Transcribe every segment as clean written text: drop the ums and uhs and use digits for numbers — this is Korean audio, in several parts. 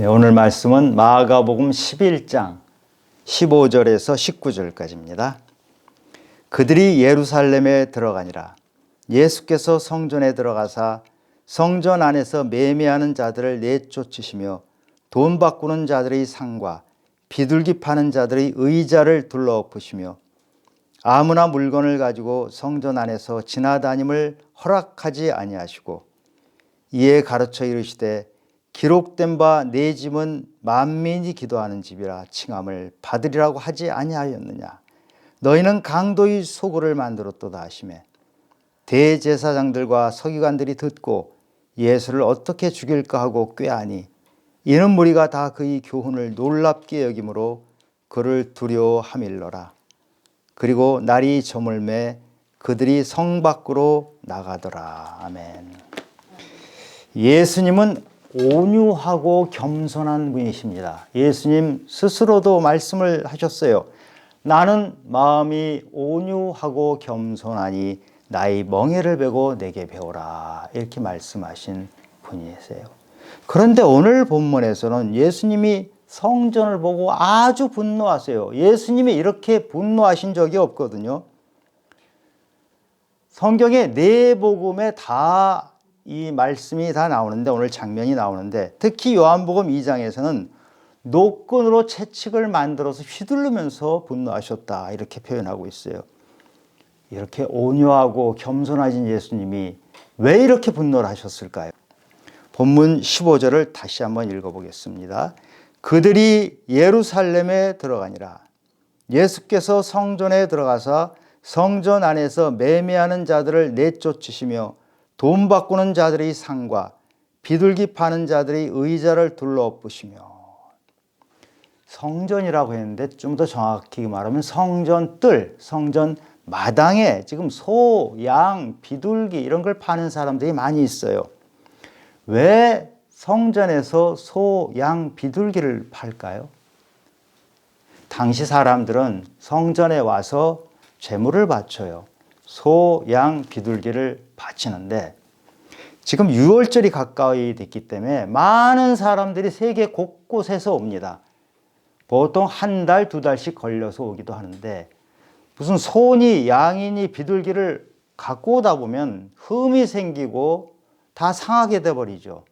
네, 오늘 말씀은 마가복음 11장 15절에서 19절까지입니다. 그들이 예루살렘에 들어가니라. 예수께서 성전에 들어가사 성전 안에서 매매하는 자들을 내쫓으시며 돈 바꾸는 자들의 상과 비둘기 파는 자들의 의자를 둘러엎으시며 아무나 물건을 가지고 성전 안에서 지나다님을 허락하지 아니하시고 이에 가르쳐 이르시되 기록된 바 내 집은 만민이 기도하는 집이라 칭함을 받으리라고 하지 아니하였느냐. 너희는 강도의 소굴을 만들었도다 하시매 대제사장들과 서기관들이 듣고 예수를 어떻게 죽일까 하고 꾀하니 이는 무리가 다 그의 교훈을 놀랍게 여김으로 그를 두려워함일러라. 그리고 날이 저물매 그들이 성 밖으로 나가더라. 아멘. 예수님은 온유하고 겸손한 분이십니다. 예수님 스스로도 말씀을 하셨어요. 나는 마음이 온유하고 겸손하니 나의 멍에를 베고 내게 배우라. 이렇게 말씀하신 분이세요. 그런데 오늘 본문에서는 예수님이 성전을 보고 아주 분노하세요. 예수님이 이렇게 분노하신 적이 없거든요. 성경의 네 복음에 다 이 말씀이 다 나오는데, 오늘 장면이 나오는데, 특히 요한복음 2장에서는 노끈으로 채찍을 만들어서 휘두르면서 분노하셨다 이렇게 표현하고 있어요. 이렇게 온유하고 겸손하신 예수님이 왜 이렇게 분노를 하셨을까요? 본문 15절을 다시 한번 읽어보겠습니다. 그들이 예루살렘에 들어가니라. 예수께서 성전에 들어가서 성전 안에서 매매하는 자들을 내쫓으시며 돈 바꾸는 자들의 상과 비둘기 파는 자들의 의자를 둘러엎으시며, 성전이라고 했는데 좀 더 정확히 말하면 성전 뜰, 성전 마당에 지금 소, 양, 비둘기 이런 걸 파는 사람들이 많이 있어요. 왜 성전에서 소, 양, 비둘기를 팔까요? 당시 사람들은 성전에 와서 제물을 바쳐요. 소, 양, 비둘기를 바치는데 지금 유월절이 가까이 됐기 때문에 많은 사람들이 세계 곳곳에서 옵니다. 보통 한 달, 두 달씩 걸려서 오기도 하는데 무슨 소니, 양이니, 비둘기를 갖고 오다 보면 흠이 생기고 다 상하게 돼버리죠.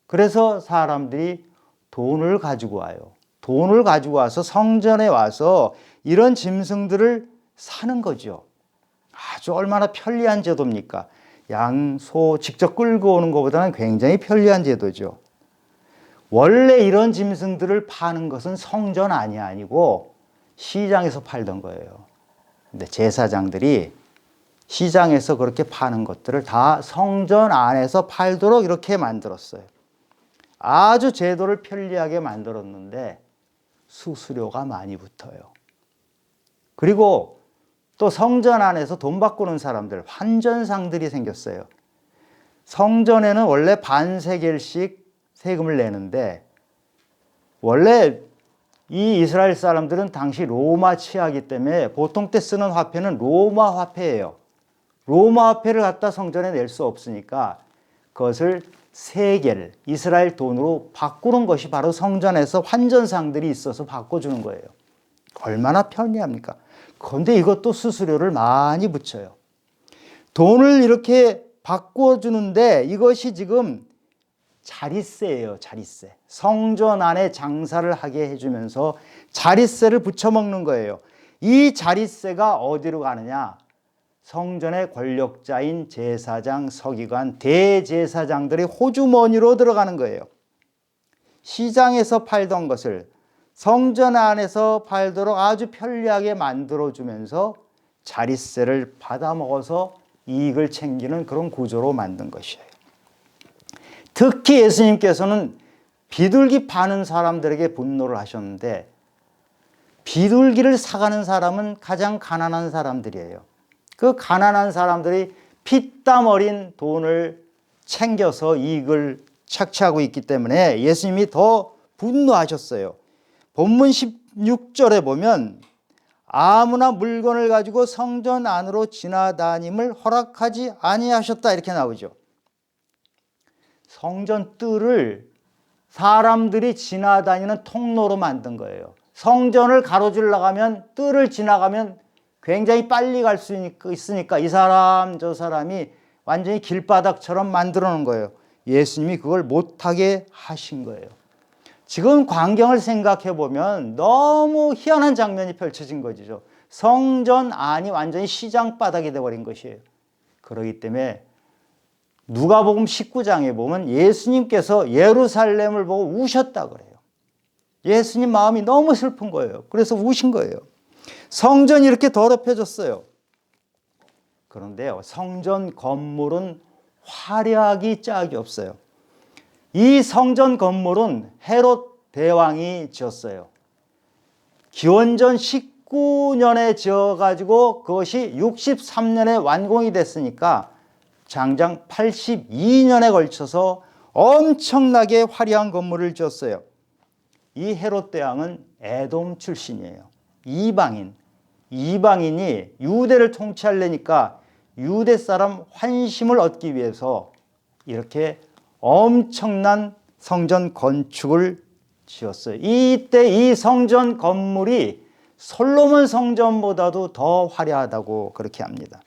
그래서 사람들이 돈을 가지고 와요. 돈을 가지고 와서 성전에 와서 이런 짐승들을 사는 거죠. 아주 얼마나 편리한 제도입니까? 양, 소 직접 끌고 오는 것보다는 굉장히 편리한 제도죠. 원래 이런 짐승들을 파는 것은 성전 안이 아니고 시장에서 팔던 거예요. 근데 제사장들이 시장에서 그렇게 파는 것들을 다 성전 안에서 팔도록 이렇게 만들었어요. 아주 제도를 편리하게 만들었는데 수수료가 많이 붙어요. 그리고 또 성전 안에서 돈 바꾸는 사람들, 환전상들이 생겼어요. 성전에는 원래 반세겔씩 세금을 내는데 원래 이 이스라엘 사람들은 당시 로마 치하기 때문에 보통 때 쓰는 화폐는 로마 화폐예요. 로마 화폐를 갖다 성전에 낼 수 없으니까 그것을 세겔, 이스라엘 돈으로 바꾸는 것이 바로 성전에서 환전상들이 있어서 바꿔주는 거예요. 얼마나 편리합니까? 그런데 이것도 수수료를 많이 붙여요. 돈을 이렇게 바꿔주는데 이것이 지금 자릿세예요. 자릿세. 성전 안에 장사를 하게 해주면서 자릿세를 붙여먹는 거예요. 이 자릿세가 어디로 가느냐? 성전의 권력자인 제사장, 서기관, 대제사장들의 호주머니로 들어가는 거예요. 시장에서 팔던 것을 성전 안에서 팔도록 아주 편리하게 만들어주면서 자릿세를 받아먹어서 이익을 챙기는 그런 구조로 만든 것이에요. 특히 예수님께서는 비둘기 파는 사람들에게 분노를 하셨는데 비둘기를 사가는 사람은 가장 가난한 사람들이에요. 그 가난한 사람들이 피땀 어린 돈을 챙겨서 이익을 착취하고 있기 때문에 예수님이 더 분노하셨어요. 본문 16절에 보면 아무나 물건을 가지고 성전 안으로 지나다님을 허락하지 아니하셨다 이렇게 나오죠. 성전 뜰을 사람들이 지나다니는 통로로 만든 거예요. 성전을 가로질러 가면, 뜰을 지나가면 굉장히 빨리 갈 수 있으니까 이 사람 저 사람이 완전히 길바닥처럼 만들어 놓은 거예요. 예수님이 그걸 못하게 하신 거예요. 지금 광경을 생각해 보면 너무 희한한 장면이 펼쳐진 거죠. 성전 안이 완전히 시장 바닥이 되어버린 것이에요. 그렇기 때문에 누가복음 19장에 보면 예수님께서 예루살렘을 보고 우셨다 그래요. 예수님 마음이 너무 슬픈 거예요. 그래서 우신 거예요. 성전이 이렇게 더럽혀졌어요. 그런데요, 성전 건물은 화려하기 짝이 없어요. 이 성전 건물은 헤롯 대왕이 지었어요. 기원전 19년에 지어가지고 그것이 63년에 완공이 됐으니까 장장 82년에 걸쳐서 엄청나게 화려한 건물을 지었어요. 이 헤롯 대왕은 에돔 출신이에요. 이방인이 유대를 통치하려니까 유대 사람 환심을 얻기 위해서 이렇게 엄청난 성전 건축을 지었어요. 이때 이 성전 건물이 솔로몬 성전보다도 더 화려하다고 그렇게 합니다.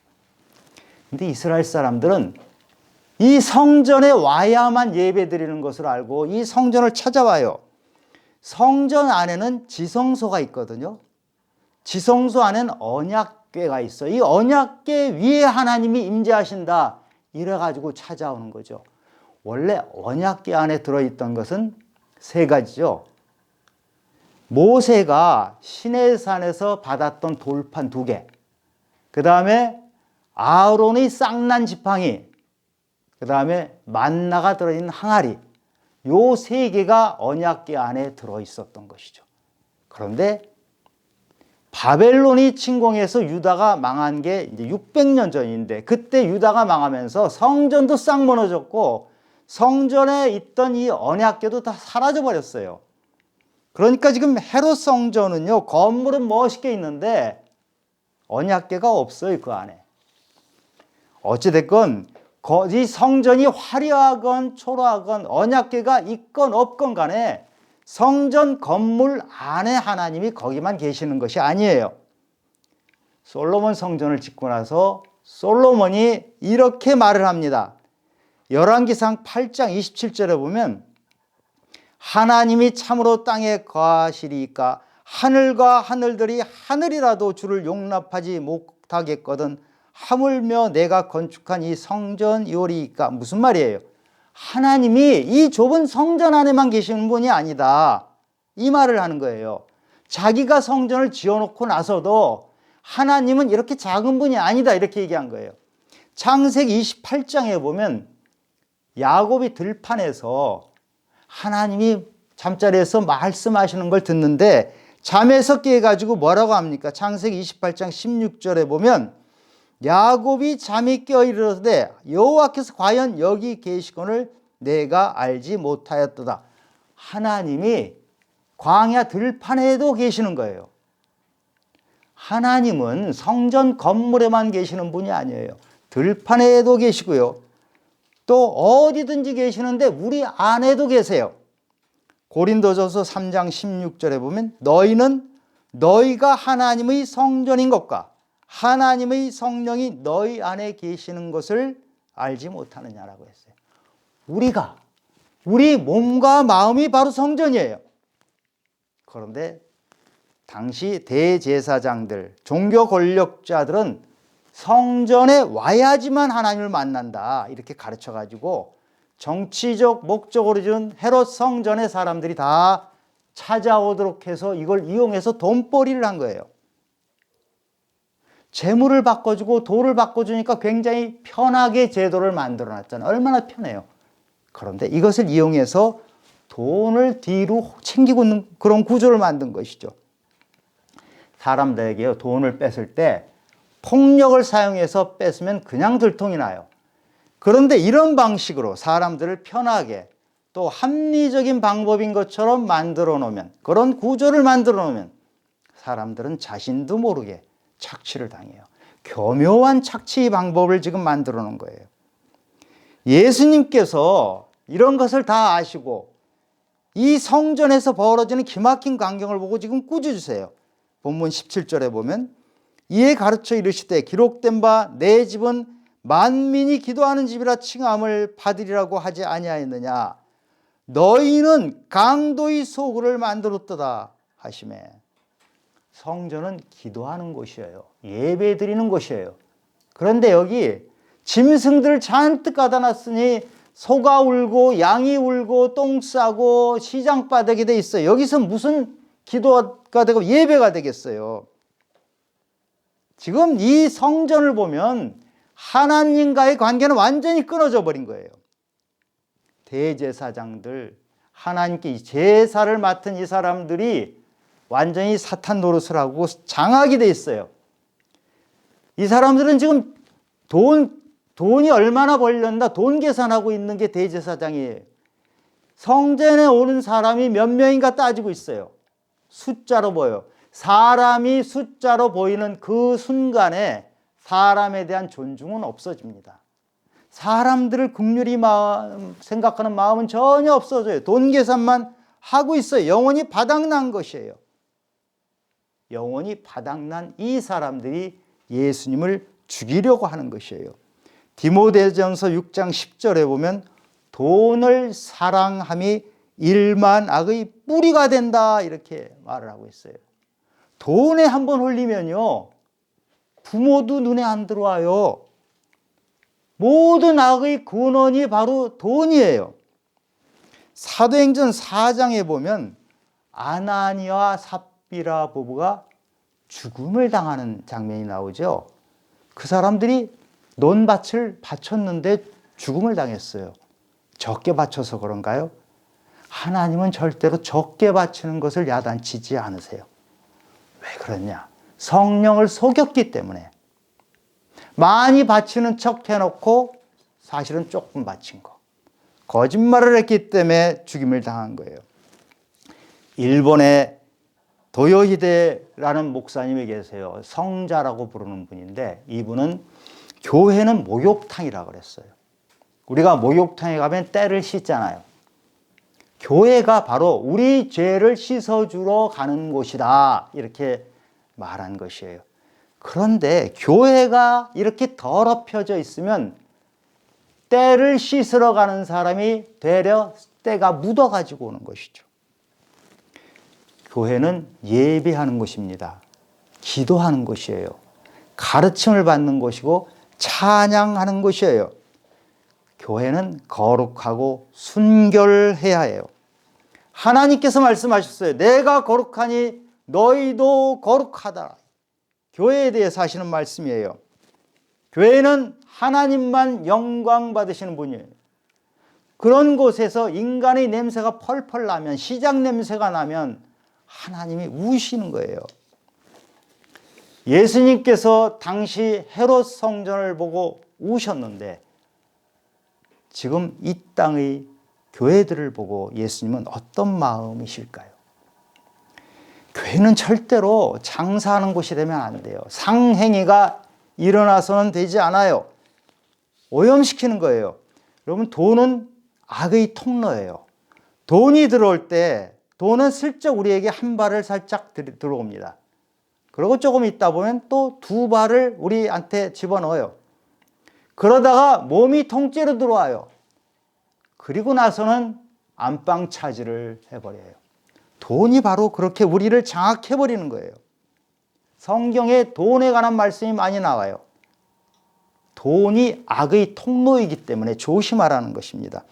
근데 이스라엘 사람들은 이 성전에 와야만 예배 드리는 것을 알고 이 성전을 찾아와요. 성전 안에는 지성소가 있거든요. 지성소 안에는 언약궤가 있어요. 이 언약궤 위에 하나님이 임재하신다 이래가지고 찾아오는 거죠. 원래 언약궤 안에 들어있던 것은 세 가지죠. 모세가 시내산에서 받았던 돌판 2개, 그 다음에 아론의 쌍난 지팡이, 그 다음에 만나가 들어있는 항아리, 요 3개가 언약궤 안에 들어있었던 것이죠. 그런데 바벨론이 침공해서 유다가 망한 게 이제 600년 전인데, 그때 유다가 망하면서 성전도 싹 무너졌고 성전에 있던 이 언약궤도 다 사라져 버렸어요. 그러니까 지금 헤롯 성전은요, 건물은 멋있게 있는데 언약궤가 없어요, 그 안에. 어찌됐건 이 성전이 화려하건 초라하건 언약궤가 있건 없건 간에 성전 건물 안에 하나님이 거기만 계시는 것이 아니에요. 솔로몬 성전을 짓고 나서 솔로몬이 이렇게 말을 합니다. 열왕기상 8장 27절에 보면 하나님이 참으로 땅에 거하시리이까 하늘과 하늘들이 하늘이라도 주를 용납하지 못하겠거든 하물며 내가 건축한 이 성전이오리이까. 무슨 말이에요? 하나님이 이 좁은 성전 안에만 계시는 분이 아니다, 이 말을 하는 거예요. 자기가 성전을 지어놓고 나서도 하나님은 이렇게 작은 분이 아니다, 이렇게 얘기한 거예요. 창세기 28장에 보면 야곱이 들판에서 하나님이 잠자리에서 말씀하시는 걸 듣는데 잠에서 깨가지고 뭐라고 합니까? 창세기 28장 16절에 보면 야곱이 잠이 깨어 이르되 여호와께서 과연 여기 계시거늘 내가 알지 못하였도다. 하나님이 광야 들판에도 계시는 거예요. 하나님은 성전 건물에만 계시는 분이 아니에요. 들판에도 계시고요, 또 어디든지 계시는데 우리 안에도 계세요. 고린도전서 3장 16절에 보면 너희는 너희가 하나님의 성전인 것과 하나님의 성령이 너희 안에 계시는 것을 알지 못하느냐라고 했어요. 우리 몸과 마음이 바로 성전이에요. 그런데 당시 대제사장들, 종교 권력자들은 성전에 와야지만 하나님을 만난다 이렇게 가르쳐가지고 정치적 목적으로 지은 헤롯 성전에 사람들이 다 찾아오도록 해서 이걸 이용해서 돈벌이를 한 거예요. 재물을 바꿔주고 돌을 바꿔주니까 굉장히 편하게 제도를 만들어놨잖아요. 얼마나 편해요. 그런데 이것을 이용해서 돈을 뒤로 챙기고 있는 그런 구조를 만든 것이죠. 사람들에게 돈을 뺐을 때 폭력을 사용해서 뺐으면 그냥 들통이 나요. 그런데 이런 방식으로 사람들을 편하게 또 합리적인 방법인 것처럼 만들어 놓으면, 그런 구조를 만들어 놓으면 사람들은 자신도 모르게 착취를 당해요. 교묘한 착취 방법을 지금 만들어 놓은 거예요. 예수님께서 이런 것을 다 아시고 이 성전에서 벌어지는 기막힌 광경을 보고 지금 꾸짖으세요. 본문 17절에 보면 이에 가르쳐 이르시되 기록된 바 내 집은 만민이 기도하는 집이라 칭함을 받으리라고 하지 아니하였느냐. 너희는 강도의 소굴을 만들었도다 하시매. 성전은 기도하는 곳이에요. 예배 드리는 곳이에요. 그런데 여기 짐승들을 잔뜩 가다 놨으니 소가 울고 양이 울고 똥 싸고 시장바닥이 돼 있어요. 여기서 무슨 기도가 되고 예배가 되겠어요. 지금 이 성전을 보면 하나님과의 관계는 완전히 끊어져 버린 거예요. 대제사장들, 하나님께 제사를 맡은 이 사람들이 완전히 사탄 노릇을 하고 장악이 돼 있어요. 이 사람들은 지금 돈이 얼마나 벌렸나 돈 계산하고 있는 게 대제사장이에요. 성전에 오는 사람이 몇 명인가 따지고 있어요. 숫자로 보여요. 사람이 숫자로 보이는 그 순간에 사람에 대한 존중은 없어집니다. 사람들을 긍휼히 생각하는 마음은 전혀 없어져요. 돈 계산만 하고 있어요. 영혼이 바닥난 것이에요. 영혼이 바닥난 이 사람들이 예수님을 죽이려고 하는 것이에요. 디모데전서 6장 10절에 보면 돈을 사랑함이 일만 악의 뿌리가 된다 이렇게 말을 하고 있어요. 돈에 한번 홀리면요 부모도 눈에 안 들어와요. 모든 악의 근원이 바로 돈이에요. 사도행전 4장에 보면 아나니와 삽비라 부부가 죽음을 당하는 장면이 나오죠. 그 사람들이 논밭을 바쳤는데 죽음을 당했어요. 적게 바쳐서 그런가요? 하나님은 절대로 적게 바치는 것을 야단치지 않으세요. 왜 그러냐? 성령을 속였기 때문에. 많이 바치는 척 해놓고 사실은 조금 바친 거. 거짓말을 했기 때문에 죽임을 당한 거예요. 일본의 도요히데라는 목사님이 계세요. 성자라고 부르는 분인데 이분은 교회는 목욕탕이라고 그랬어요. 우리가 목욕탕에 가면 때를 씻잖아요. 교회가 바로 우리 죄를 씻어주러 가는 곳이다 이렇게 말한 것이에요. 그런데 교회가 이렇게 더럽혀져 있으면 때를 씻으러 가는 사람이 되려 때가 묻어가지고 오는 것이죠. 교회는 예배하는 곳입니다. 기도하는 곳이에요. 가르침을 받는 곳이고 찬양하는 곳이에요. 교회는 거룩하고 순결해야 해요. 하나님께서 말씀하셨어요. 내가 거룩하니 너희도 거룩하다. 교회에 대해서 하시는 말씀이에요. 교회는 하나님만 영광 받으시는 분이에요. 그런 곳에서 인간의 냄새가 펄펄 나면, 시장 냄새가 나면 하나님이 우시는 거예요. 예수님께서 당시 헤롯 성전을 보고 우셨는데 지금 이 땅의 교회들을 보고 예수님은 어떤 마음이실까요? 교회는 절대로 장사하는 곳이 되면 안 돼요. 상행위가 일어나서는 되지 않아요. 오염시키는 거예요. 여러분, 돈은 악의 통로예요. 돈이 들어올 때 돈은 슬쩍 우리에게 한 발을 살짝 들어옵니다. 그리고 조금 있다 보면 또 두 발을 우리한테 집어넣어요. 그러다가 몸이 통째로 들어와요. 그리고 나서는 안방 차지를 해버려요. 돈이 바로 그렇게 우리를 장악해버리는 거예요. 성경에 돈에 관한 말씀이 많이 나와요. 돈이 악의 통로이기 때문에 조심하라는 것입니다.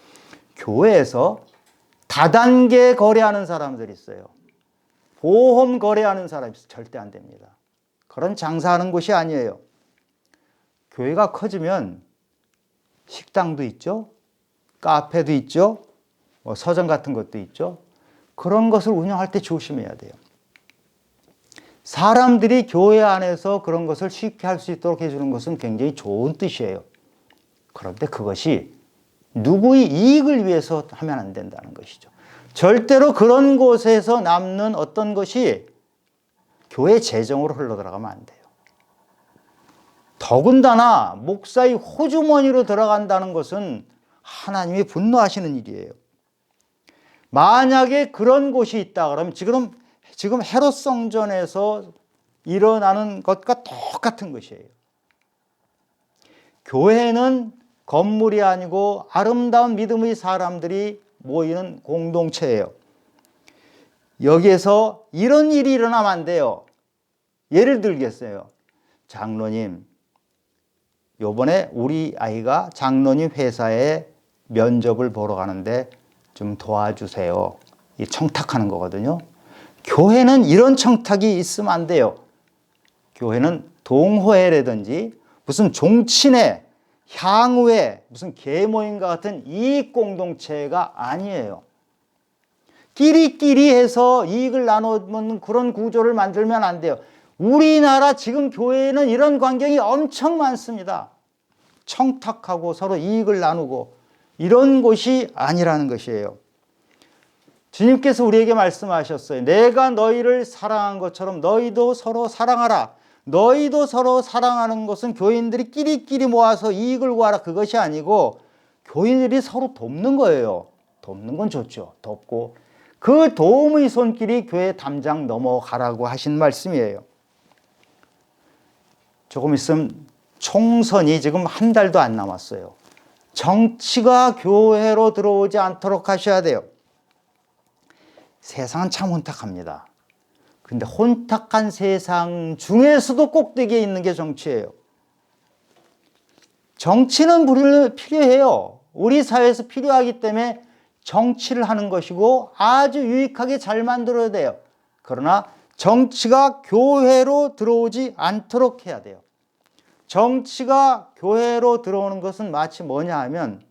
교회에서 다단계 거래하는 사람들이 있어요. 보험 거래하는 사람이 있어요. 절대 안 됩니다. 그런 장사하는 곳이 아니에요. 교회가 커지면 식당도 있죠. 카페도 있죠. 서점 같은 것도 있죠. 그런 것을 운영할 때 조심해야 돼요. 사람들이 교회 안에서 그런 것을 쉽게 할 수 있도록 해주는 것은 굉장히 좋은 뜻이에요. 그런데 그것이 누구의 이익을 위해서 하면 안 된다는 것이죠. 절대로 그런 곳에서 남는 어떤 것이 교회 재정으로 흘러들어가면 안 돼요. 더군다나 목사의 호주머니로 들어간다는 것은 하나님이 분노하시는 일이에요. 만약에 그런 곳이 있다 그러면 지금 헤롯 성전에서 일어나는 것과 똑같은 것이에요. 교회는 건물이 아니고 아름다운 믿음의 사람들이 모이는 공동체예요. 여기에서 이런 일이 일어나면 안 돼요. 예를 들겠어요. 장로님, 요번에 우리 아이가 장로님 회사에 면접을 보러 가는데 좀 도와주세요. 이 청탁하는 거거든요. 교회는 이런 청탁이 있으면 안 돼요. 교회는 동호회라든지 무슨 종친회, 향후회, 무슨 계모임과 같은 이익 공동체가 아니에요. 끼리끼리 해서 이익을 나누는 그런 구조를 만들면 안 돼요. 우리나라 지금 교회에는 이런 광경이 엄청 많습니다. 청탁하고 서로 이익을 나누고 이런 곳이 아니라는 것이에요. 주님께서 우리에게 말씀하셨어요. 내가 너희를 사랑한 것처럼 너희도 서로 사랑하라. 너희도 서로 사랑하는 것은 교인들이 끼리끼리 모아서 이익을 구하라, 그것이 아니고 교인들이 서로 돕는 거예요. 돕는 건 좋죠. 돕고 그 도움의 손길이 교회 담장 넘어가라고 하신 말씀이에요. 조금 있으면 총선이 지금 한 달도 안 남았어요. 정치가 교회로 들어오지 않도록 하셔야 돼요. 세상은 참 혼탁합니다. 근데 혼탁한 세상 중에서도 꼭대기에 있는 게 정치예요. 정치는 필요해요. 우리 사회에서 필요하기 때문에 정치를 하는 것이고 아주 유익하게 잘 만들어야 돼요. 그러나 정치가 교회로 들어오지 않도록 해야 돼요. 정치가 교회로 들어오는 것은 마치 뭐냐 하면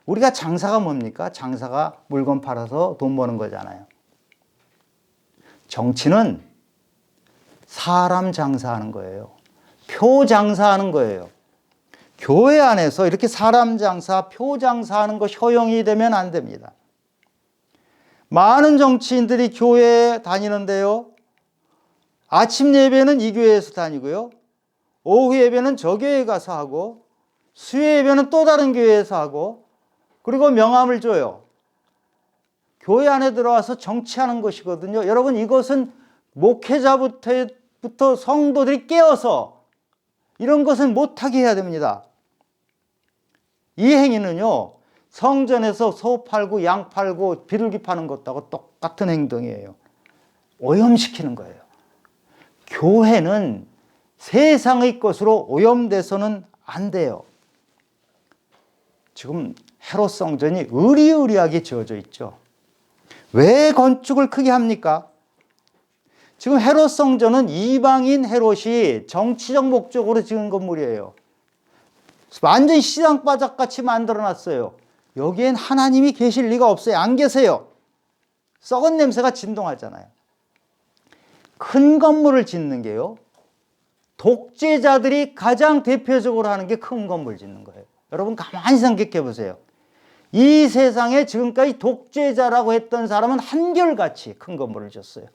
우리가 장사가 뭡니까? 장사가 물건 팔아서 돈 버는 거잖아요. 정치는 사람 장사하는 거예요. 표 장사하는 거예요. 교회 안에서 이렇게 사람 장사, 표 장사하는 것 허용이 되면 안 됩니다. 많은 정치인들이 교회에 다니는데요. 아침 예배는 이 교회에서 다니고요. 오후 예배는 저 교회에 가서 하고 수요 예배는 또 다른 교회에서 하고 그리고 명함을 줘요. 교회 안에 들어와서 정치하는 것이거든요. 여러분, 이것은 목회자부터 성도들이 깨어서 이런 것은 못하게 해야 됩니다. 이 행위는요, 성전에서 소 팔고 양 팔고 비둘기 파는 것하고 똑같은 행동이에요. 오염시키는 거예요. 교회는 세상의 것으로 오염돼서는 안 돼요. 지금 헤롯 성전이 으리으리하게 지어져 있죠. 왜 건축을 크게 합니까? 지금 헤롯 성전은 이방인 헤롯이 정치적 목적으로 지은 건물이에요. 완전히 시장바닥같이 만들어놨어요. 여기엔 하나님이 계실 리가 없어요. 안 계세요. 썩은 냄새가 진동하잖아요. 큰 건물을 짓는 게요, 독재자들이 가장 대표적으로 하는 게 큰 건물 짓는 거예요. 여러분 가만히 생각해 보세요. 이 세상에 지금까지 독재자라고 했던 사람은 한결같이 큰 건물을 짓었어요.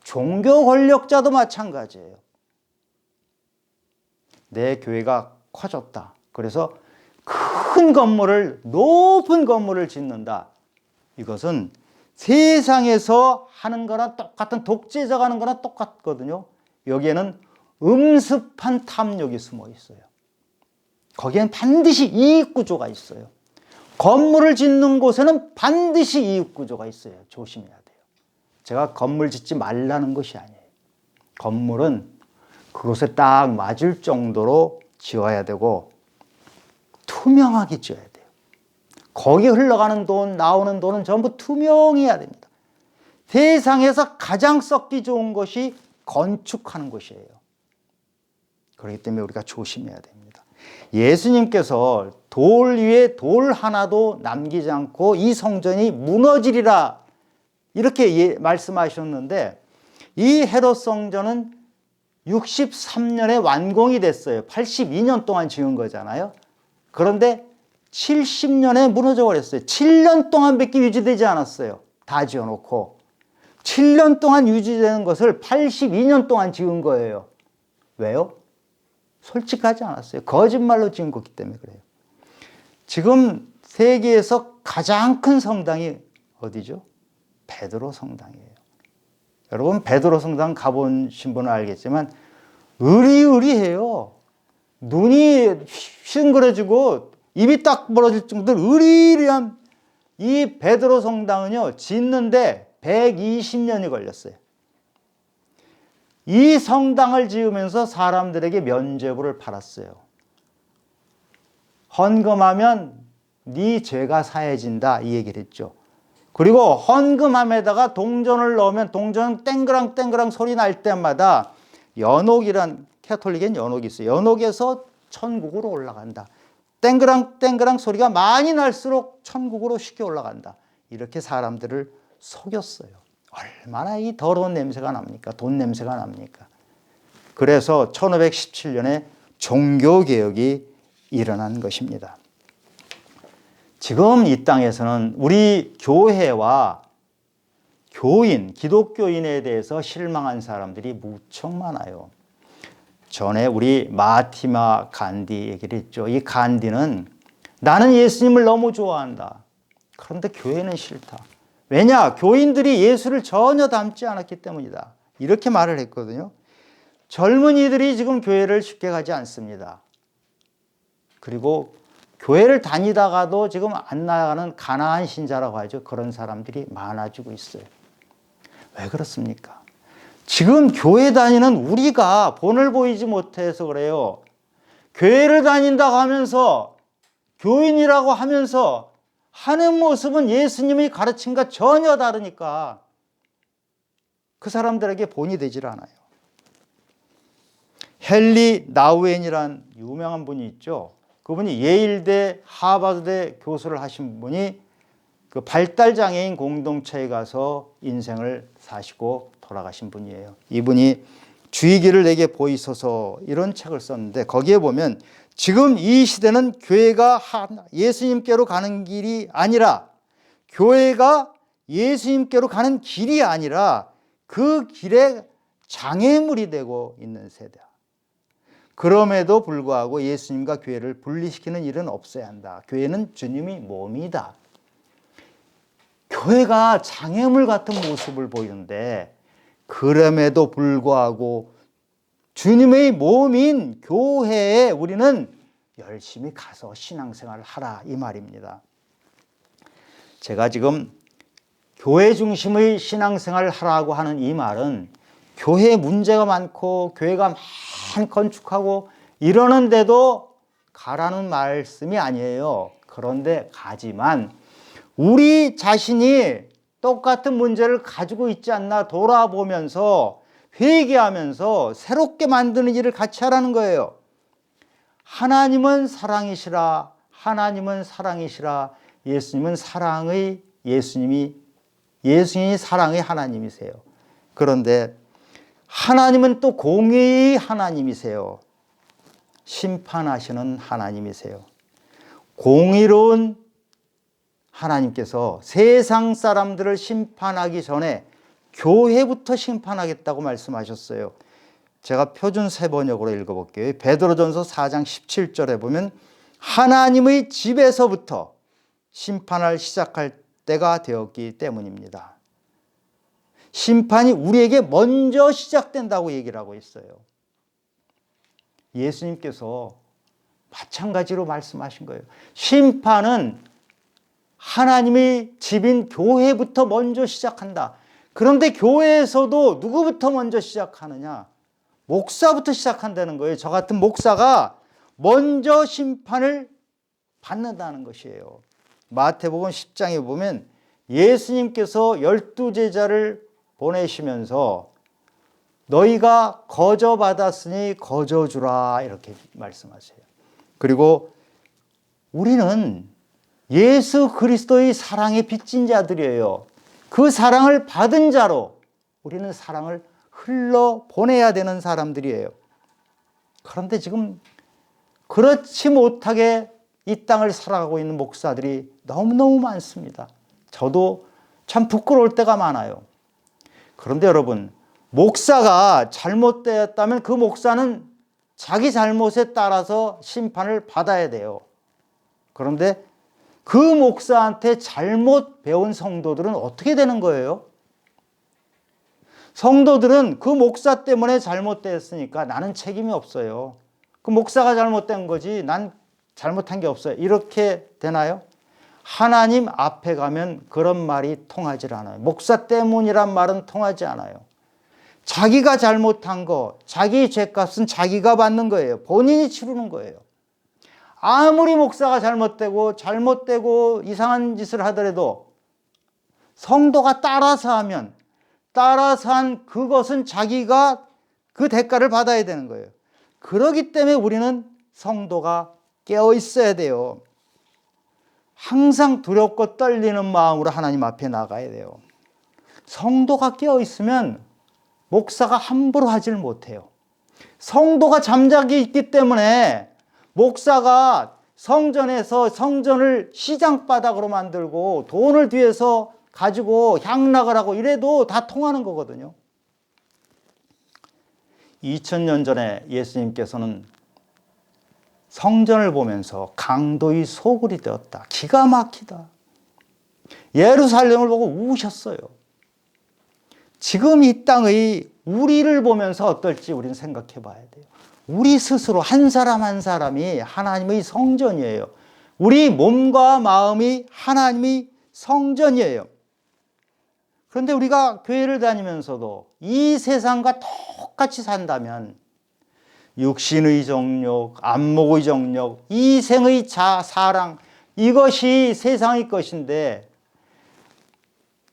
종교 권력자도 마찬가지예요. 내 교회가 커졌다. 그래서 큰 건물을, 높은 건물을 짓는다. 이것은 세상에서 하는 거나 똑같은, 독재자가 하는 거나 똑같거든요. 여기에는 음습한 탐욕이 숨어 있어요. 거기엔 반드시 이익구조가 있어요. 건물을 짓는 곳에는 반드시 이익구조가 있어요. 조심해야 돼요. 제가 건물 짓지 말라는 것이 아니에요. 건물은 그곳에 딱 맞을 정도로 지어야 되고 투명하게 지어야 돼요. 거기 흘러가는 돈, 나오는 돈은 전부 투명해야 됩니다. 세상에서 가장 썩기 좋은 것이 건축하는 것이에요. 그렇기 때문에 우리가 조심해야 됩니다. 예수님께서 돌 위에 돌 하나도 남기지 않고 이 성전이 무너지리라 이렇게 말씀하셨는데, 이 헤롯 성전은 63년에 완공이 됐어요. 82년 동안 지은 거잖아요. 그런데 70년에 무너져 버렸어요. 7년 동안밖에 유지되지 않았어요. 다 지어놓고 7년 동안 유지되는 것을 82년 동안 지은 거예요. 왜요? 솔직하지 않았어요. 거짓말로 지은 거기 때문에 그래요. 지금 세계에서 가장 큰 성당이 어디죠? 베드로 성당이에요. 여러분 베드로 성당 가보신 분은 알겠지만 으리으리해요. 눈이 싱그러지고 입이 딱 벌어질 정도로 으리으리한 이 베드로 성당은요, 짓는데 120년이 걸렸어요. 이 성당을 지으면서 사람들에게 면죄부를 팔았어요. 헌금하면 네 죄가 사해진다, 이 얘기를 했죠. 그리고 헌금함에다가 동전을 넣으면 동전 땡그랑 땡그랑 소리 날 때마다 연옥이란, 캐톨릭엔 연옥이 있어요. 연옥에서 천국으로 올라간다. 땡그랑 땡그랑 소리가 많이 날수록 천국으로 쉽게 올라간다. 이렇게 사람들을 속였어요. 얼마나 이 더러운 냄새가 납니까? 돈 냄새가 납니까? 그래서 1517년에 종교개혁이 일어난 것입니다. 지금 이 땅에서는 우리 교회와 교인, 기독교인에 대해서 실망한 사람들이 무척 많아요. 전에 우리 마하티마 간디 얘기를 했죠. 이 간디는 나는 예수님을 너무 좋아한다. 그런데 교회는 싫다. 왜냐? 교인들이 예수를 전혀 닮지 않았기 때문이다. 이렇게 말을 했거든요. 젊은이들이 지금 교회를 쉽게 가지 않습니다. 그리고 교회를 다니다가도 지금 안 나가는 가난한 신자라고 하죠. 그런 사람들이 많아지고 있어요. 왜 그렇습니까? 지금 교회 다니는 우리가 본을 보이지 못해서 그래요. 교회를 다닌다고 하면서 교인이라고 하면서 하는 모습은 예수님이 가르침과 전혀 다르니까 그 사람들에게 본이 되질 않아요. 헨리 나우엔이란 유명한 분이 있죠. 그분이 예일대, 하버드대 교수를 하신 분이 그 발달장애인 공동체에 가서 인생을 사시고 돌아가신 분이에요. 이분이 주의기를 내게 보이소서 이런 책을 썼는데 거기에 보면 지금 이 시대는 교회가 예수님께로 가는 길이 아니라 교회가 예수님께로 가는 길이 아니라 그 길에 장애물이 되고 있는 세대야. 그럼에도 불구하고 예수님과 교회를 분리시키는 일은 없어야 한다. 교회는 주님의 몸이다. 교회가 장애물 같은 모습을 보이는데 그럼에도 불구하고 주님의 몸인 교회에 우리는 열심히 가서 신앙생활을 하라 이 말입니다. 제가 지금 교회 중심의 신앙생활을 하라고 하는 이 말은 교회에 문제가 많고 교회가 많이 건축하고 이러는데도 가라는 말씀이 아니에요. 그런데 가지만 우리 자신이 똑같은 문제를 가지고 있지 않나 돌아보면서 회개하면서 새롭게 만드는 일을 같이 하라는 거예요. 하나님은 사랑이시라. 하나님은 사랑이시라. 예수님은 예수님이 사랑의 하나님이세요. 그런데 하나님은 또 공의의 하나님이세요. 심판하시는 하나님이세요. 공의로운 하나님께서 세상 사람들을 심판하기 전에 교회부터 심판하겠다고 말씀하셨어요. 제가 표준 세번역으로 읽어볼게요. 베드로전서 4장 17절에 보면 하나님의 집에서부터 심판을 시작할 때가 되었기 때문입니다. 심판이 우리에게 먼저 시작된다고 얘기를 하고 있어요. 예수님께서 마찬가지로 말씀하신 거예요. 심판은 하나님의 집인 교회부터 먼저 시작한다. 그런데 교회에서도 누구부터 먼저 시작하느냐? 목사부터 시작한다는 거예요. 저 같은 목사가 먼저 심판을 받는다는 것이에요. 마태복음 10장에 보면 예수님께서 12제자를 보내시면서 너희가 거저 받았으니 거저 주라 이렇게 말씀하세요. 그리고 우리는 예수 그리스도의 사랑에 빚진 자들이에요. 그 사랑을 받은 자로 우리는 사랑을 흘러 보내야 되는 사람들이에요. 그런데 지금 그렇지 못하게 이 땅을 살아가고 있는 목사들이 너무너무 많습니다. 저도 참 부끄러울 때가 많아요. 그런데 여러분, 목사가 잘못되었다면 그 목사는 자기 잘못에 따라서 심판을 받아야 돼요. 그런데 그 목사한테 잘못 배운 성도들은 어떻게 되는 거예요? 성도들은 그 목사 때문에 잘못됐으니까 나는 책임이 없어요. 그 목사가 잘못된 거지 난 잘못한 게 없어요. 이렇게 되나요? 하나님 앞에 가면 그런 말이 통하지 않아요. 목사 때문이란 말은 통하지 않아요. 자기가 잘못한 거, 자기 죄값은 자기가 받는 거예요. 본인이 치르는 거예요. 아무리 목사가 잘못되고 이상한 짓을 하더라도 성도가 따라서 하면 따라서 한 그것은 자기가 그 대가를 받아야 되는 거예요. 그렇기 때문에 우리는 성도가 깨어 있어야 돼요. 항상 두렵고 떨리는 마음으로 하나님 앞에 나가야 돼요. 성도가 깨어 있으면 목사가 함부로 하질 못해요. 성도가 잠자기 있기 때문에 목사가 성전에서 성전을 시장바닥으로 만들고 돈을 뒤에서 가지고 향락을 하고 이래도 다 통하는 거거든요. 2000년 전에 예수님께서는 성전을 보면서 강도의 소굴이 되었다. 기가 막히다. 예루살렘을 보고 우셨어요. 지금 이 땅의 우리를 보면서 어떨지 우리는 생각해 봐야 돼요. 우리 스스로 한 사람 한 사람이 하나님의 성전이에요. 우리 몸과 마음이 하나님의 성전이에요. 그런데 우리가 교회를 다니면서도 이 세상과 똑같이 산다면 육신의 정욕, 안목의 정욕, 이생의 사랑 이것이 세상의 것인데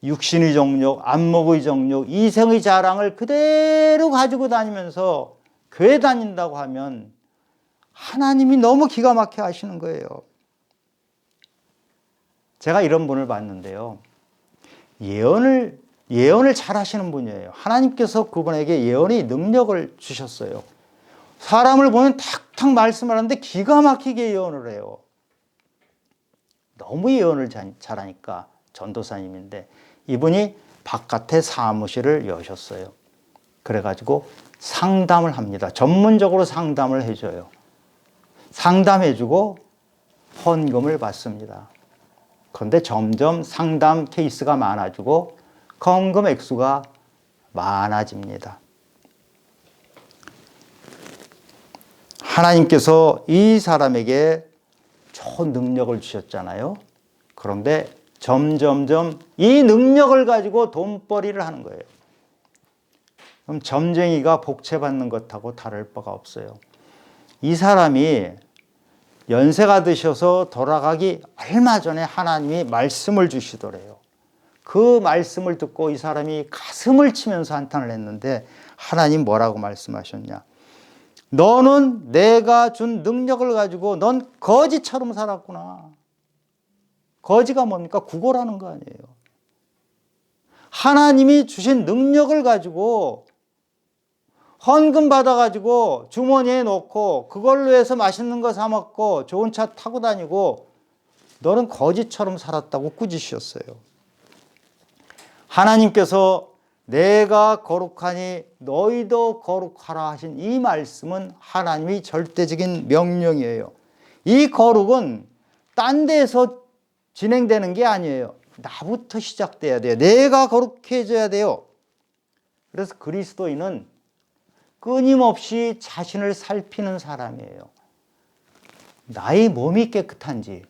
육신의 정욕, 안목의 정욕, 이생의 자랑을 그대로 가지고 다니면서 교회 다닌다고 하면 하나님이 너무 기가 막혀 하시는 거예요. 제가 이런 분을 봤는데요. 예언을 잘 하시는 분이에요. 하나님께서 그분에게 예언의 능력을 주셨어요. 사람을 보면 탁탁 말씀을 하는데 기가 막히게 예언을 해요. 너무 예언을 잘하니까 전도사님인데 이분이 바깥에 사무실을 여셨어요. 그래가지고 상담을 합니다. 전문적으로 상담을 해줘요. 상담해주고 헌금을 받습니다. 그런데 점점 상담 케이스가 많아지고 헌금 액수가 많아집니다. 하나님께서 이 사람에게 좋은 능력을 주셨잖아요. 그런데 점점점 이 능력을 가지고 돈벌이를 하는 거예요. 그럼 점쟁이가 복채받는 것하고 다를 바가 없어요. 이 사람이 연세가 드셔서 돌아가기 얼마 전에 하나님이 말씀을 주시더래요. 그 말씀을 듣고 이 사람이 가슴을 치면서 한탄을 했는데 하나님 뭐라고 말씀하셨냐? 너는 내가 준 능력을 가지고 넌 거지처럼 살았구나. 거지가 뭡니까? 구걸하는 거 아니에요. 하나님이 주신 능력을 가지고 헌금 받아가지고 주머니에 넣고 그걸로 해서 맛있는 거 사 먹고 좋은 차 타고 다니고 너는 거지처럼 살았다고 꾸짖으셨어요. 하나님께서 내가 거룩하니 너희도 거룩하라 하신 이 말씀은 하나님의 절대적인 명령이에요. 이 거룩은 딴 데서 진행되는 게 아니에요. 나부터 시작돼야 돼요. 내가 거룩해져야 돼요. 그래서 그리스도인은 끊임없이 자신을 살피는 사람이에요. 나의 몸이 깨끗한지,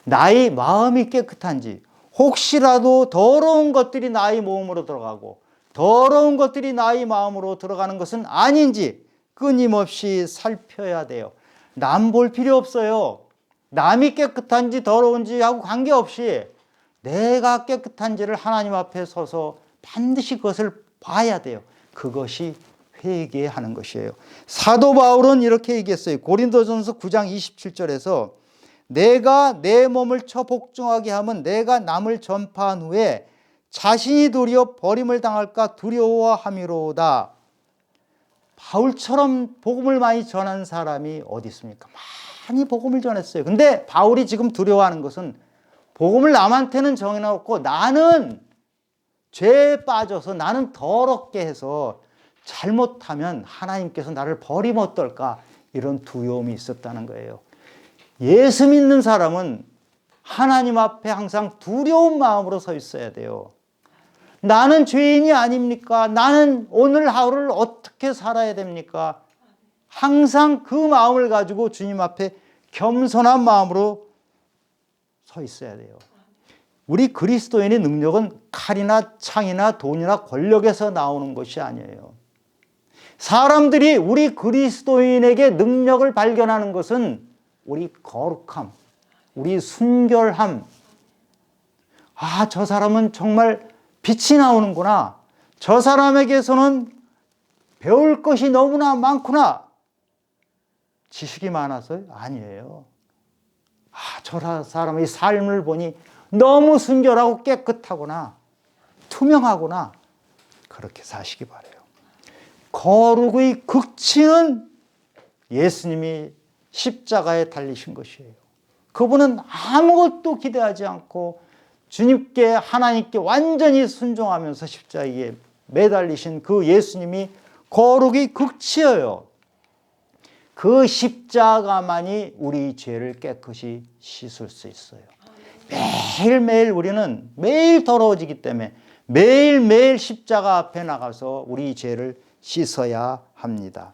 나의 마음이 깨끗한지, 혹시라도 더러운 것들이 나의 몸으로 들어가고 더러운 것들이 나의 마음으로 들어가는 것은 아닌지 끊임없이 살펴야 돼요. 남 볼 필요 없어요. 남이 깨끗한지 더러운지 하고 관계없이 내가 깨끗한지를 하나님 앞에 서서 반드시 그것을 봐야 돼요. 그것이 회개하는 것이에요. 사도 바울은 이렇게 얘기했어요. 고린도전서 9장 27절에서 내가 내 몸을 쳐 복종하게 하면 내가 남을 전파한 후에 자신이 도리어 버림을 당할까 두려워함이로다. 바울처럼 복음을 많이 전한 사람이 어디 있습니까? 많이 복음을 전했어요. 근데 바울이 지금 두려워하는 것은 복음을 남한테는 정해놓고 나는 죄에 빠져서 나는 더럽게 해서 잘못하면 하나님께서 나를 버리면 어떨까? 이런 두려움이 있었다는 거예요. 예수 믿는 사람은 하나님 앞에 항상 두려운 마음으로 서 있어야 돼요. 나는 죄인이 아닙니까? 나는 오늘 하루를 어떻게 살아야 됩니까? 항상 그 마음을 가지고 주님 앞에 겸손한 마음으로 서 있어야 돼요. 우리 그리스도인의 능력은 칼이나 창이나 돈이나 권력에서 나오는 것이 아니에요. 사람들이 우리 그리스도인에게 능력을 발견하는 것은 우리 거룩함, 우리 순결함. 아, 저 사람은 정말 빛이 나오는구나. 저 사람에게서는 배울 것이 너무나 많구나. 지식이 많아서요? 아니에요. 아, 저 사람의 삶을 보니 너무 순결하고 깨끗하구나. 투명하구나. 그렇게 사시기 바라요. 거룩의 극치는 예수님이 십자가에 달리신 것이에요. 그분은 아무것도 기대하지 않고 주님께, 하나님께 완전히 순종하면서 십자가에 매달리신 그 예수님이 거룩의 극치예요. 그 십자가만이 우리 죄를 깨끗이 씻을 수 있어요. 매일매일 우리는 매일 더러워지기 때문에 매일매일 십자가 앞에 나가서 우리 죄를 씻어야 합니다.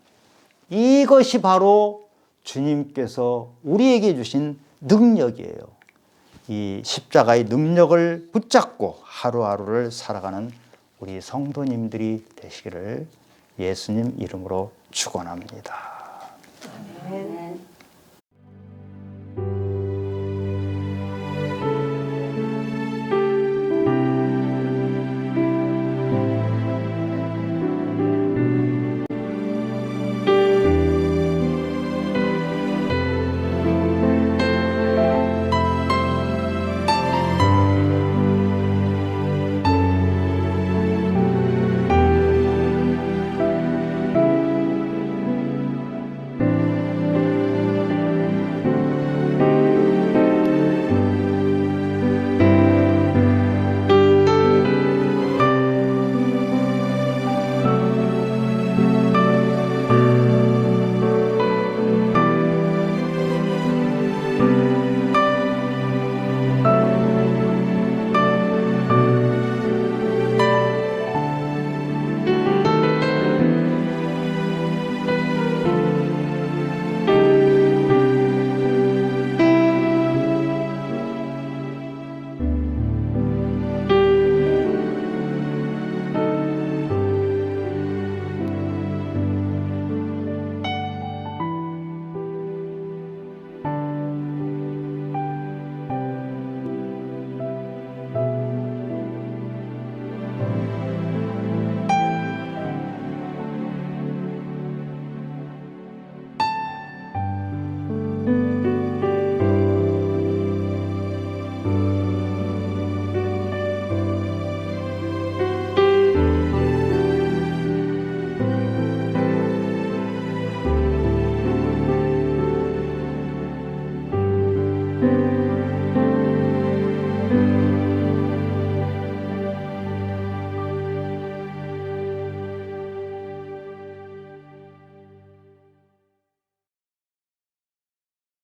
이것이 바로 주님께서 우리에게 주신 능력이에요. 이 십자가의 능력을 붙잡고 하루하루를 살아가는 우리 성도님들이 되시기를 예수님 이름으로 축원합니다. 아멘.